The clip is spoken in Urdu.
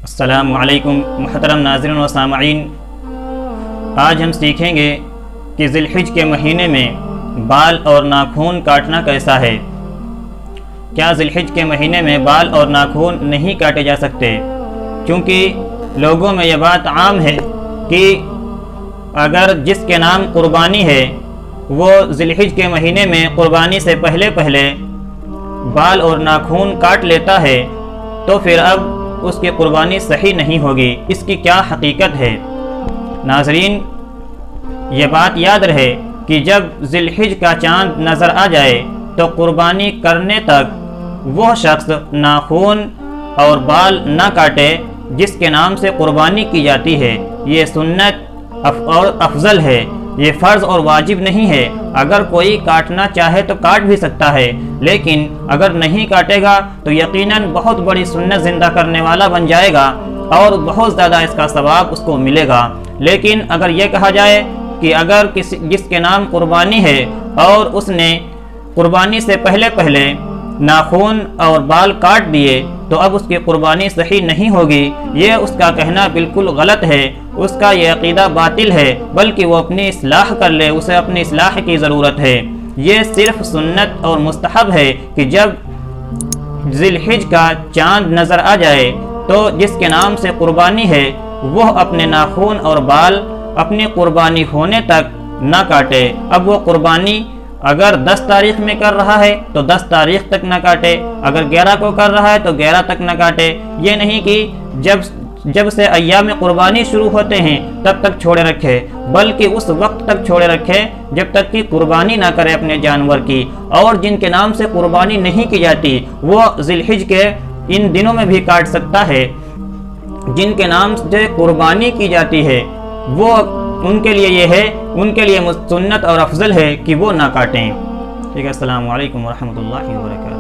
السلام علیکم محترم ناظرین و سامعین، آج ہم سیکھیں گے کہ ذی الحج کے مہینے میں بال اور ناخن کاٹنا کیسا ہے۔ کیا ذی الحج کے مہینے میں بال اور ناخن نہیں کاٹے جا سکتے؟ کیونکہ لوگوں میں یہ بات عام ہے کہ اگر جس کے نام قربانی ہے وہ ذی الحج کے مہینے میں قربانی سے پہلے بال اور ناخن کاٹ لیتا ہے تو پھر اب اس کی قربانی صحیح نہیں ہوگی۔ اس کی کیا حقیقت ہے؟ ناظرین، یہ بات یاد رہے کہ جب ذی الحج کا چاند نظر آ جائے تو قربانی کرنے تک وہ شخص ناخن اور بال نہ کاٹے جس کے نام سے قربانی کی جاتی ہے۔ یہ سنت اور افضل ہے، یہ فرض اور واجب نہیں ہے۔ اگر کوئی کاٹنا چاہے تو کاٹ بھی سکتا ہے، لیکن اگر نہیں کاٹے گا تو یقیناً بہت بڑی سنت زندہ کرنے والا بن جائے گا اور بہت زیادہ اس کا ثواب اس کو ملے گا۔ لیکن اگر یہ کہا جائے کہ اگر جس کے نام قربانی ہے اور اس نے قربانی سے پہلے ناخن اور بال کاٹ دیے تو اب اس کی قربانی صحیح نہیں ہوگی، یہ اس کا کہنا بالکل غلط ہے، اس کا یہ عقیدہ باطل ہے، بلکہ وہ اپنی اصلاح کر لے، اسے اپنی اصلاح کی ضرورت ہے۔ یہ صرف سنت اور مستحب ہے کہ جب ذی الحج کا چاند نظر آ جائے تو جس کے نام سے قربانی ہے وہ اپنے ناخن اور بال اپنی قربانی ہونے تک نہ کاٹے۔ اب وہ قربانی اگر 10 تاریخ میں کر رہا ہے تو 10 تاریخ تک نہ کاٹے، اگر 11 کو کر رہا ہے تو 11 تک نہ کاٹے۔ یہ نہیں کہ جب سے ایام قربانی شروع ہوتے ہیں تب تک چھوڑے رکھے، بلکہ اس وقت تک چھوڑے رکھے جب تک کہ قربانی نہ کرے اپنے جانور کی۔ اور جن کے نام سے قربانی نہیں کی جاتی وہ ذی الحج کے ان دنوں میں بھی کاٹ سکتا ہے۔ جن کے نام سے قربانی کی جاتی ہے وہ ان کے لیے یہ ہے، ان کے لیے سنت اور افضل ہے کہ وہ نہ کاٹیں۔ ٹھیک ہے، السلام علیکم ورحمۃ اللہ وبرکاتہ۔